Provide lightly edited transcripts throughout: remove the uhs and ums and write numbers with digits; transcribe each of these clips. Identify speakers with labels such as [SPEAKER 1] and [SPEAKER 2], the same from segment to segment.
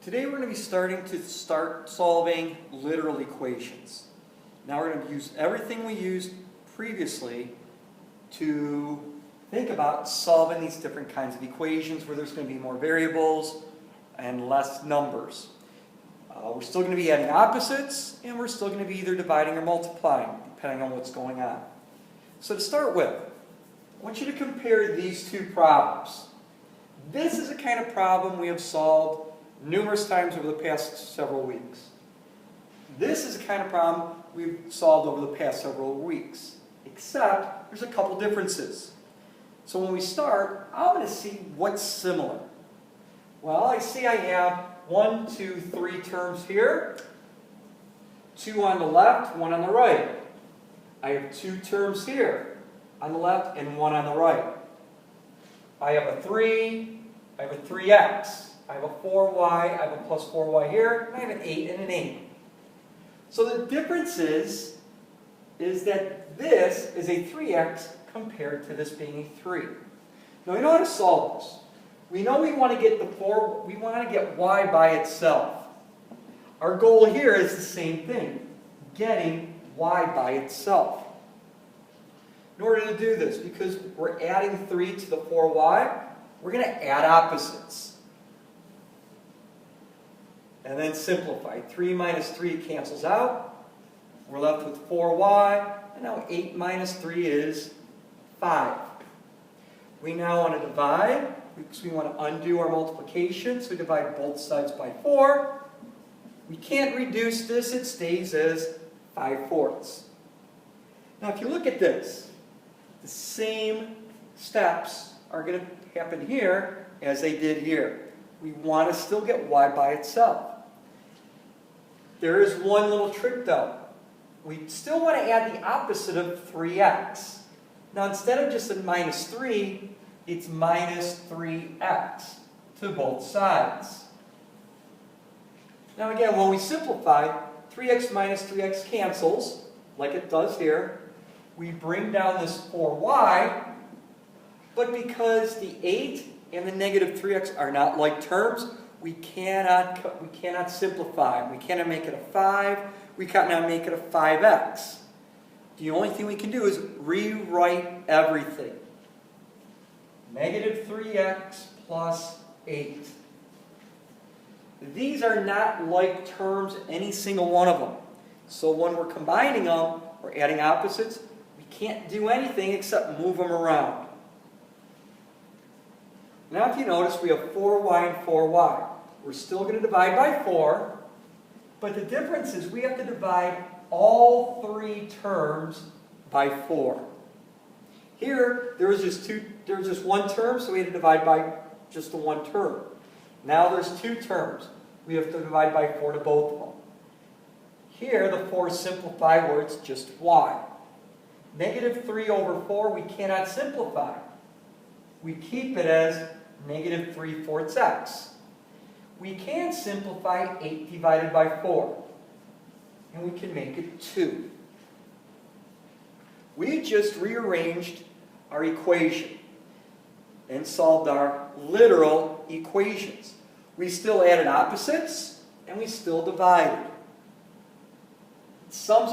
[SPEAKER 1] Today we're going to be start solving literal equations. Now we're going to use everything we used previously to think about solving these different kinds of equations where there's going to be more variables and less numbers. We're still going to be adding opposites, and we're still going to be either dividing or multiplying, depending on what's going on. So to start with, I want you to compare these two problems. This is a kind of problem we have solved numerous times over the past several weeks. This is a kind of problem we've solved over the past several weeks, except there's a couple differences. So when we start, I'm going to see what's similar. Well, I see I have 1, 2, 3 terms here, 2 on the left, 1 on the right. I have 2 terms here on the left and 1 on the right. I have a 3, I have a 3x, I have a 4y, I have a plus 4y here, and I have an 8 and an 8. So the difference is that this is a 3x compared to this being a 3. Now we know how to solve this. We know we want to get we want to get y by itself. Our goal here is the same thing, getting y by itself. In order to do this, because we're adding 3 to the 4y, we're going to add opposites. And then simplify. 3 minus 3 cancels out. We're left with 4y. And now 8 minus 3 is 5. We now want to divide, because we want to undo our multiplication. So we divide both sides by 4. We can't reduce this. It stays as 5/4. Now if you look at this, the same steps are going to happen here as they did here. We want to still get y by itself. There is one little trick though. We still want to add the opposite of 3x. Now instead of just a minus 3, it's minus 3x to both sides. Now again, when we simplify, 3x minus 3x cancels, like it does here. We bring down this 4y, but because the 8 and the negative 3x are not like terms, we cannot simplify. We cannot make it a 5. We cannot make it a 5x. The only thing we can do is rewrite everything. Negative 3x plus 8. These are not like terms, any single one of them. So when we're combining them, or adding opposites, we can't do anything except move them around. Now if you notice, we have 4y and 4y. We're still going to divide by 4, but the difference is we have to divide all 3 terms by 4. Here, there was just one term, so we had to divide by just the one term. Now there's 2 terms. We have to divide by 4 to both of them. Here, the 4 simplify where it's just y. Negative 3 over 4, we cannot simplify. We keep it as negative 3/4 x. We can simplify 8 divided by 4. And we can make it 2. We just rearranged our equation and solved our literal equations. We still added opposites, and we still divided. Some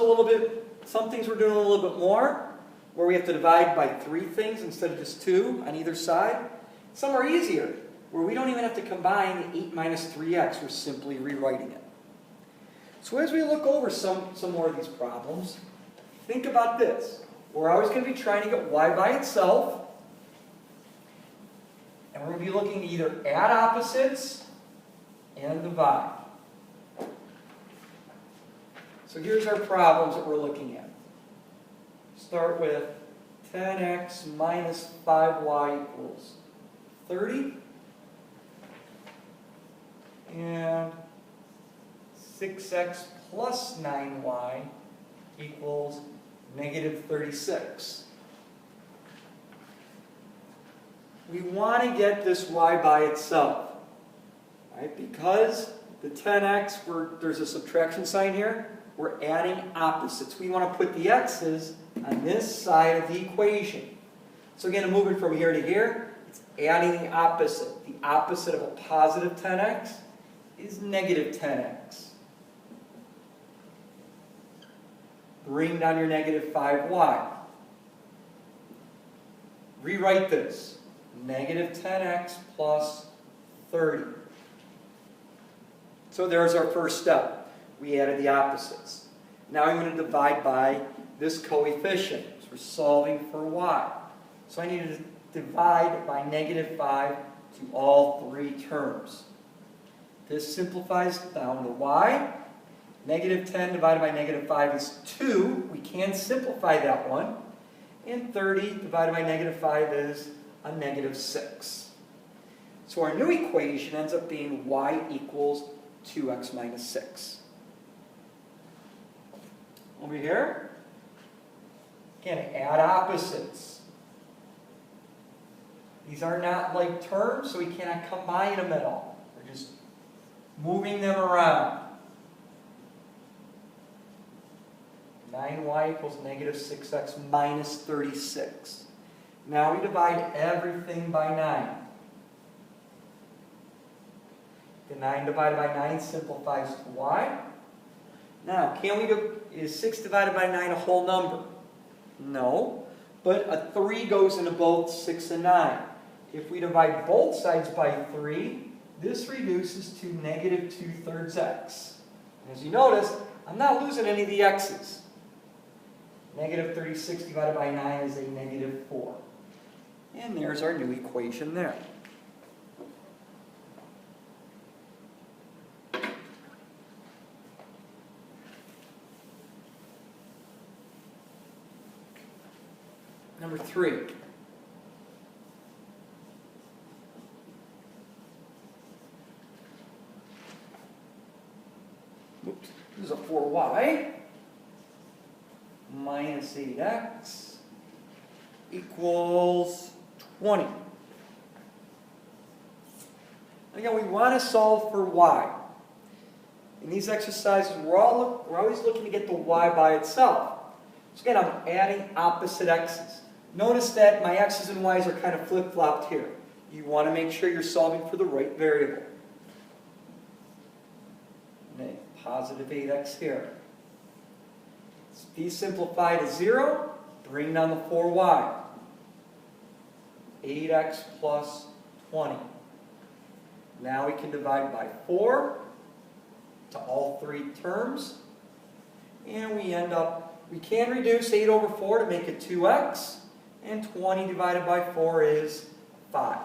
[SPEAKER 1] things we're doing a little bit more, where we have to divide by 3 things instead of just 2 on either side. Some are easier, where we don't even have to combine 8 minus 3x. We're simply rewriting it. So as we look over some more of these problems, think about this. We're always going to be trying to get y by itself. And we're going to be looking to either add opposites and divide. So here's our problems that we're looking at. Start with 10x minus 5y equals 30. And 6x plus 9y equals negative 36. We want to get this y by itself, right? Because the 10x, there's a subtraction sign here, we're adding opposites. We want to put the x's on this side of the equation. So again, moving from here to here, it's adding the opposite. The opposite of a positive 10x is negative 10x. Bring down your negative 5y. Rewrite this. Negative 10x plus 30. So there's our first step. We added the opposites. Now I'm going to divide by this coefficient. So we're solving for y. So I need to divide by negative 5 to all three terms. This simplifies down to y. Negative 10 divided by negative 5 is 2. We can simplify that one. And 30 divided by negative 5 is a negative 6. So our new equation ends up being y equals 2x minus 6. Over here, again, add opposites. These are not like terms, so we cannot combine them at all. We're just moving them around. 9y equals negative 6x minus 36. Now we divide everything by 9. The 9 divided by 9 simplifies to y. Now, is 6 divided by 9 a whole number? No, but a 3 goes into both 6 and 9. If we divide both sides by 3, this reduces to negative 2/3 x. And as you notice, I'm not losing any of the x's. Negative 36 divided by 9 is a negative 4. And there's our new equation there. Number 3. Oops. This is a 4y minus 8x equals 20. Again, we want to solve for y. In these exercises, we're always looking to get the y by itself. So again, I'm adding opposite x's. Notice that my x's and y's are kind of flip-flopped here. You want to make sure you're solving for the right variable. Positive 8x here. These simplify to 0. Bring down the 4y. 8x plus 20. Now we can divide by 4 to all three terms. And we end up, we can reduce 8 over 4 to make it 2x. And 20 divided by 4 is 5.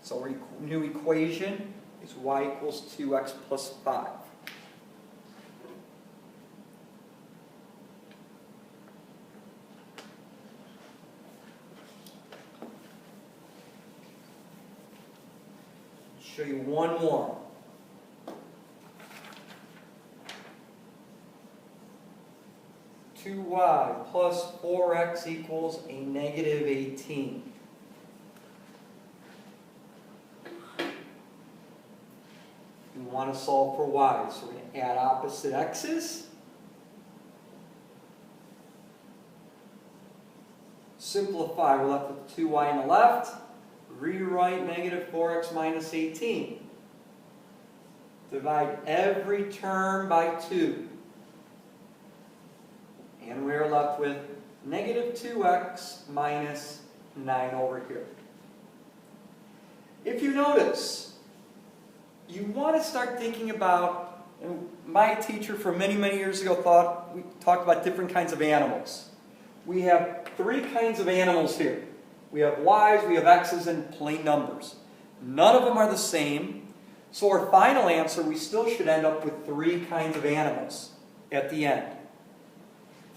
[SPEAKER 1] So our new equation is y equals 2x plus 5. Show you one more. y plus 4x equals a negative 18. We want to solve for y, so we're going to add opposite x's. Simplify, we're left with 2y on the left. Rewrite negative 4x minus 18. Divide every term by 2. And we're left with negative 2x minus 9 over here. If you notice, you want to start thinking about, my teacher from many, many years ago we talked about different kinds of animals. We have 3 kinds of animals here. We have y's, we have x's, and plain numbers. None of them are the same. So our final answer, we still should end up with 3 kinds of animals at the end.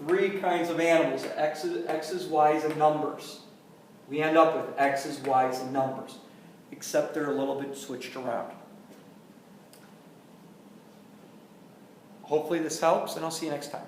[SPEAKER 1] 3 kinds of animals, x's, y's, and numbers. We end up with x's, y's, and numbers, except they're a little bit switched around. Hopefully this helps, and I'll see you next time.